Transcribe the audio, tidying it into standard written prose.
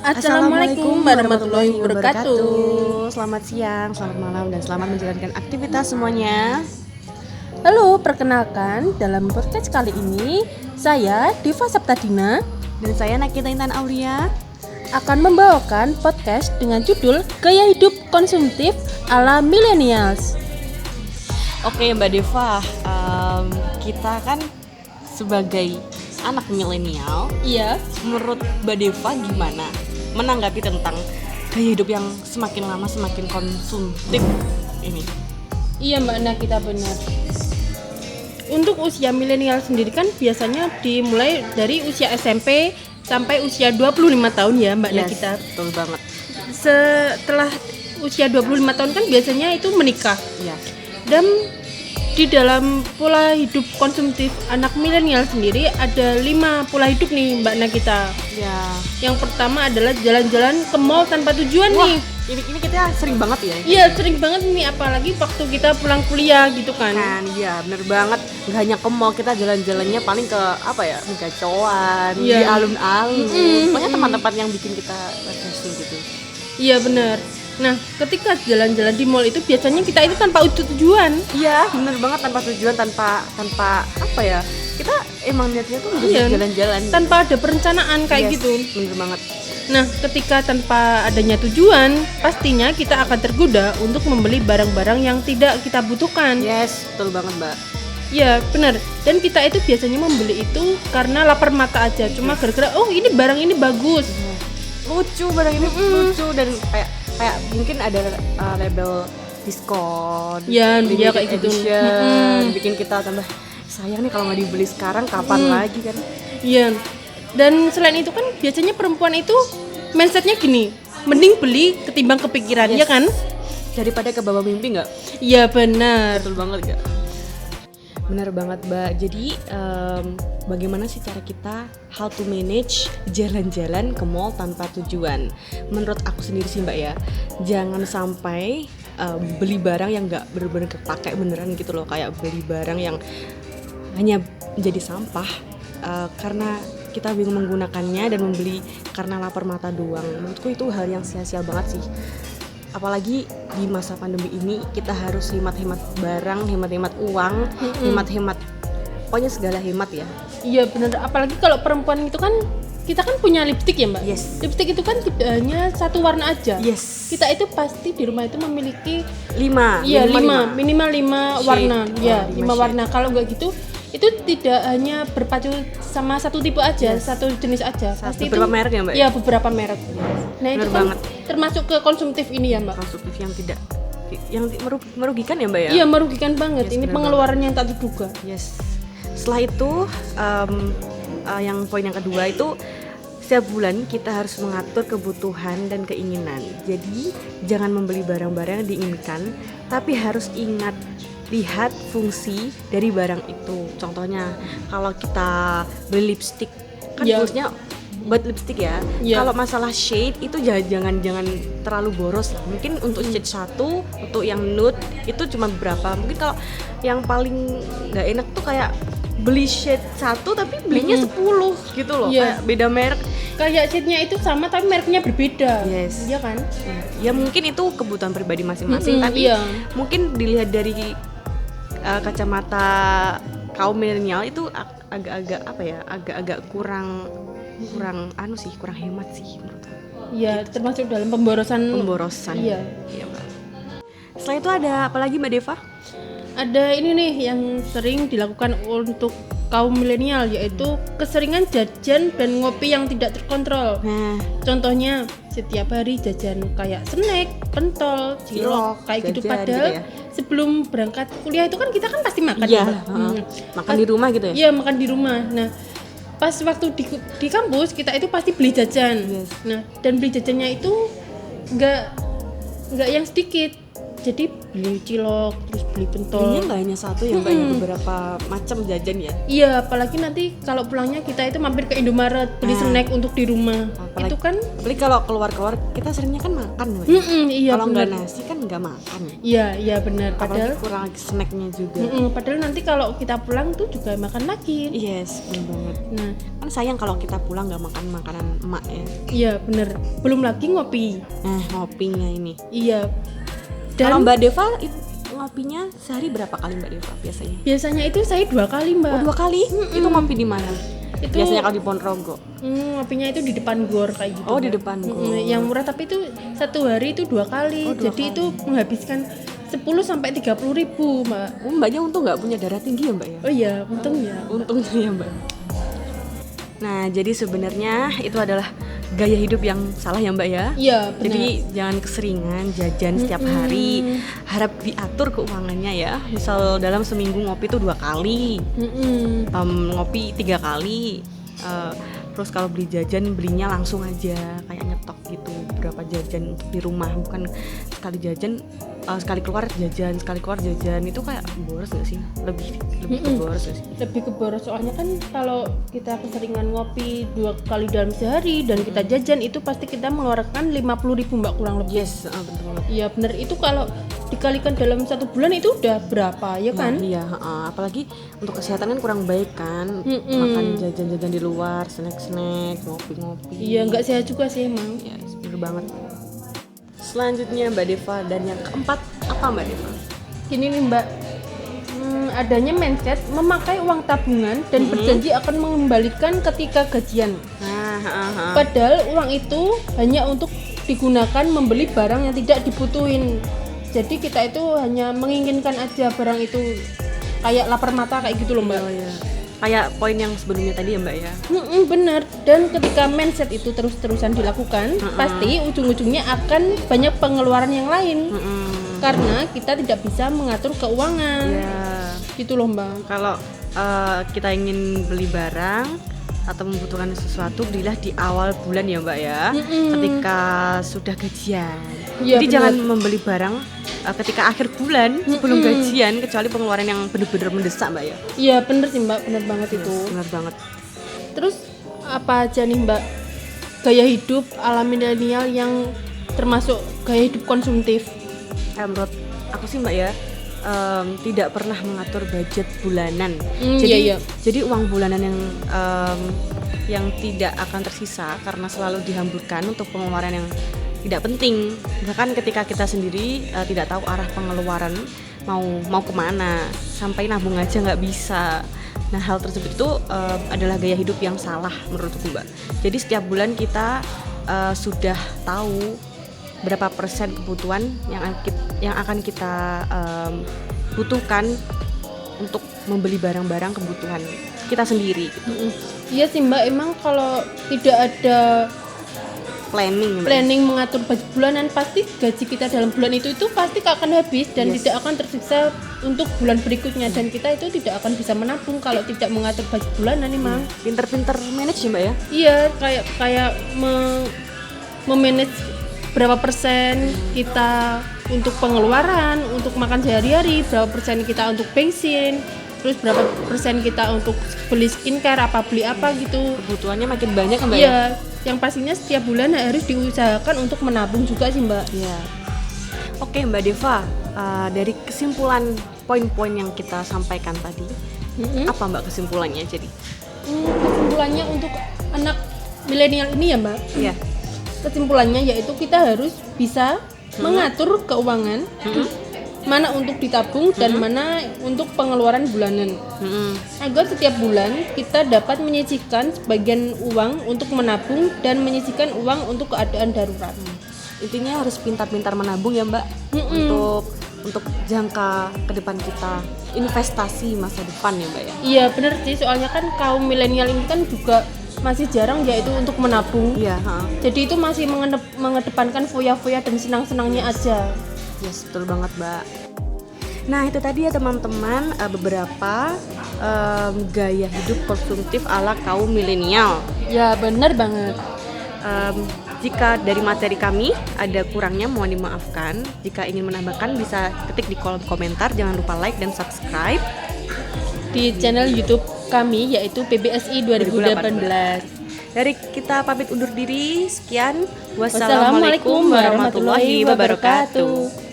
Assalamualaikum warahmatullahi wabarakatuh. Selamat siang, selamat malam, dan selamat menjalankan aktivitas semuanya. Halo, perkenalkan dalam podcast kali ini saya Diva Saptadina Dan saya Nakita Intan Aulia. akan membawakan podcast dengan judul Gaya Hidup Konsumtif ala Millennials. Oke Mbak Deva, kita kan sebagai anak milenial, Iya, menurut Mbak Deva gimana menanggapi tentang gaya hidup yang semakin lama semakin konsumtif ini? iya Mbak Nakita, benar. Untuk usia milenial sendiri kan biasanya dimulai dari usia SMP sampai usia 25 tahun ya Mbak Nakita. Betul banget. Setelah usia 25 tahun kan biasanya itu menikah. Iya. Dan di dalam pola hidup konsumtif anak milenial sendiri ada 5 pola hidup nih Mbak Nakita. Ya. Yang pertama adalah jalan-jalan ke mall tanpa tujuan Wah, nih. ini kita sering banget ya. Iya, sering banget nih, apalagi waktu kita pulang kuliah gitu kan. Kan, iya bener banget. Gak hanya ke mall, kita jalan-jalannya paling ke apa ya, gacoan, Iya. di alun-alun. Pokoknya tempat-tempat yang bikin kita refreshing gitu. Iya benar. Nah, ketika jalan-jalan di mall itu biasanya kita itu tanpa tujuan. Iya, bener banget, tanpa tujuan, tanpa apa ya? Kita emang niatnya tuh Iya. jalan-jalan. Tanpa ada perencanaan kayak Yes, gitu. Bener banget. Nah, ketika tanpa adanya tujuan, pastinya kita akan tergoda untuk membeli barang-barang yang tidak kita butuhkan. Yes, betul banget Mbak. Ya, benar. Dan kita itu biasanya membeli itu karena lapar mata aja. Cuma gara-gara, oh ini barang ini bagus. Lucu barang ini, lucu, dan kayak mungkin ada label diskon. Ya, limited iya kayak gitu. edition, bikin kita tambah sayang nih kalau nggak dibeli sekarang kapan lagi kan. Iya. Dan selain itu kan biasanya perempuan itu mindsetnya gini, mending beli ketimbang kepikiran, ya kan? Daripada ke bawah mimpi nggak? Iya benar. Betul banget nggak? Benar banget Mbak. Jadi bagaimana sih cara kita how to manage jalan-jalan ke mall tanpa tujuan? Menurut aku sendiri sih Mbak ya, jangan sampai beli barang yang nggak benar-benar kepake beneran gitu loh. Kayak beli barang yang hanya menjadi sampah karena kita bingung menggunakannya dan membeli karena lapar mata doang. Menurutku itu hal yang sia-sia banget sih. Apalagi di masa pandemi ini kita harus hemat-hemat barang, hemat-hemat uang, hemat-hemat, pokoknya segala hemat ya. Iya benar. Apalagi kalau perempuan itu kan kita kan punya lipstik ya Mbak. Yes. Lipstik itu kan tidak hanya satu warna aja. Yes. Kita itu pasti di rumah itu memiliki 5. iya minimal 5 warna. Shade. Ya, Oh, 5 shade. warna. Kalau nggak gitu itu tidak hanya berpacu sama satu tipe aja, satu jenis aja. Pasti Beberapa itu, merek ya Mbak? Iya, beberapa merek. Nah, itu Bener kan banget. termasuk ke konsumtif ini ya Mbak. Konsumtif yang tidak merugikan ya Mbak ya? Iya, merugikan banget. Yes, Ini bener pengeluaran yang tak terduga. Yes. Setelah itu yang poin yang kedua itu setiap bulan kita harus mengatur kebutuhan dan keinginan. Jadi jangan membeli barang-barang yang diinginkan, tapi harus ingat lihat fungsi dari barang itu. Contohnya kalau kita beli lipstick kan Iya. fungsinya buat lipstick ya. Iya. Kalau masalah shade itu jangan terlalu boros lah. Mungkin untuk shade 1, untuk yang nude itu cuma berapa. Mungkin kalau yang paling nggak enak tuh kayak beli shade 1 tapi belinya 10 gitu loh. Iya. Kayak beda merek. Kayak shade-nya itu sama tapi mereknya berbeda. Yes. Iya kan? Ya mungkin itu kebutuhan pribadi masing-masing, Mm-mm, tapi iya. mungkin dilihat dari kacamata kaum milenial itu agak-agak apa ya, agak-agak kurang hemat sih menurut aku. Iya, termasuk dalam pemborosan. Iya. Iya Mbak. Setelah itu ada apa lagi Mbak Deva? Ada ini nih yang sering dilakukan untuk kaum milenial, yaitu keseringan jajan dan ngopi yang tidak terkontrol. Nah, Contohnya setiap hari jajan kayak snack, pentol, cilok, kayak gitu. jajan Padahal gitu ya. sebelum berangkat kuliah itu kan kita kan pasti makan iya, ya, Mbak? makan di rumah gitu ya. Iya, makan di rumah. Nah, pas waktu di kampus kita itu pasti beli jajan. Yes. Nah, dan beli jajannya itu nggak yang sedikit. Jadi beli cilok, terus beli pentol. Belinya nggak hanya satu ya mbak, ya beberapa macam jajan ya. Iya, apalagi nanti kalau pulangnya kita itu mampir ke Indomaret beli snack untuk di rumah. Apalagi- Itu kan Apalagi kalau keluar kita seringnya kan makan mbak. iya Kalau nggak benar. nasi kan nggak makan. Iya benar. Apalagi Padahal kurang snacknya juga. padahal nanti kalau kita pulang tuh juga makan lagi. Yes, benar banget. Nah, Kan sayang kalau kita pulang nggak makan makanan emak ya. iya benar. Belum lagi ngopi. Nah, ngopinya ini. Iya. Kalau Dan Mbak Deva ngopinya sehari berapa kali Mbak Deva biasanya? biasanya itu saya 2 kali, Mbak. Oh, 2 kali? Itu ngopi di mana? Itu Biasanya kalau di Ponorogo. ngopinya itu di depan gor kayak gitu. Oh, di Mbak. depan gor. Yang murah tapi itu satu hari itu 2 kali. Oh, 2 Jadi kali. itu menghabiskan 10 sampai 30 ribu, Mbak. Oh, Mbaknya untung nggak punya darah tinggi ya Mbak ya? Oh iya, untung ya. Untungnya ya Mbak. Nah, jadi sebenarnya itu adalah gaya hidup yang salah ya Mbak ya? Iya, benar. Jadi jangan keseringan jajan setiap hari, harap diatur keuangannya ya. Misal dalam seminggu ngopi tuh 2 kali, ngopi 3 kali. Terus kalau beli jajan belinya langsung aja kayak nyetok gitu, berapa jajan untuk di rumah, bukan sekali jajan sekali keluar jajan, sekali keluar jajan. Itu kayak boros gak sih? Lebih ke boros gak sih? Lebih ke boros, soalnya kan kalau kita keseringan ngopi 2 kali dalam sehari dan kita jajan itu pasti kita mengeluarkan 50 ribu, Mbak, kurang lebih. Yes, betul banget. Iya bener, itu kalau dikalikan dalam 1 bulan itu udah berapa ya kan? Nah, iya, apalagi untuk kesehatan kan kurang baik kan, makan jajan-jajan di luar, snack-snack, ngopi-ngopi. Iya, nggak sehat juga sih emang. Ya, bener banget. Selanjutnya Mbak Deva, dan yang keempat apa Mbak Deva? Gini nih, Mbak, adanya mindset memakai uang tabungan dan berjanji akan mengembalikan ketika gajian. Padahal uang itu hanya untuk digunakan membeli barang yang tidak dibutuhin. Jadi kita itu hanya menginginkan aja barang itu, kayak lapar mata kayak gitu loh, Mbak. Oh ya, kayak poin yang sebelumnya tadi ya Mbak ya. Bener. Dan ketika mindset itu terus-terusan dilakukan, pasti ujung-ujungnya akan banyak pengeluaran yang lain. Karena kita tidak bisa mengatur keuangan. Ya, Gitu loh, Mbak. kalau kita ingin beli barang atau membutuhkan sesuatu, belilah di awal bulan ya Mbak ya, ketika sudah gajian. Iya, Jadi bener. jangan membeli barang ketika akhir bulan sebelum gajian, kecuali pengeluaran yang benar-benar mendesak Mbak ya. Iya, bener sih, Mbak. Bener banget itu. Benar banget. Terus apa aja nih, Mbak, gaya hidup ala milenial yang termasuk gaya hidup konsumtif? Menurut aku sih Mbak ya, tidak pernah mengatur budget bulanan. Iya. Jadi uang bulanan yang tidak akan tersisa karena selalu dihamburkan untuk pengeluaran yang tidak penting. Bahkan ketika kita sendiri tidak tahu arah pengeluaran mau kemana, sampai nabung aja nggak bisa. Nah, hal tersebut itu adalah gaya hidup yang salah menurutku Mbak. Jadi setiap bulan kita sudah tahu berapa persen kebutuhan yang akan kita butuhkan untuk membeli barang-barang kebutuhan kita sendiri gitu. Iya sih, Mbak, emang kalau tidak ada Planning Mbak. planning mengatur budget bulanan, pasti gaji kita dalam bulan itu pasti akan habis dan Yes. tidak akan tersisa untuk bulan berikutnya, dan kita itu tidak akan bisa menabung kalau tidak mengatur budget bulanan emang. Pinter-pinter manage ya Mbak ya. Iya, kayak memanage berapa persen kita untuk pengeluaran, untuk makan sehari-hari, berapa persen kita untuk bensin, terus berapa persen kita untuk beli skincare, beli apa gitu. Kebutuhannya makin banyak Mbak ya. Iya, yang pastinya setiap bulan harus diusahakan untuk menabung juga sih, Mbak. Iya. Oke Mbak Deva, dari kesimpulan poin-poin yang kita sampaikan tadi, apa Mbak kesimpulannya jadi? Kesimpulannya untuk anak milenial ini ya, Mbak. Iya. Kesimpulannya yaitu kita harus bisa mengatur keuangan, mana untuk ditabung dan mana untuk pengeluaran bulanan, agar setiap bulan kita dapat menyisihkan sebagian uang untuk menabung dan menyisihkan uang untuk keadaan darurat. Intinya harus pintar-pintar menabung ya Mbak, untuk jangka ke depan kita, investasi masa depan ya Mbak ya. Iya bener sih, soalnya kan kaum milenial ini kan juga masih jarang yaitu untuk menabung. Iya. Jadi itu masih mengedepankan foya-foya dan senang-senangnya aja. Yes, betul banget Mbak. Nah itu tadi ya teman-teman, beberapa gaya hidup konsumtif ala kaum milenial. Ya bener banget. Jika dari materi kami ada kurangnya mohon dimaafkan. Jika ingin menambahkan bisa ketik di kolom komentar. Jangan lupa like dan subscribe di channel YouTube kami yaitu PBSI 2018. Dari kita pamit undur diri. Sekian. Wassalamualaikum warahmatullahi wabarakatuh.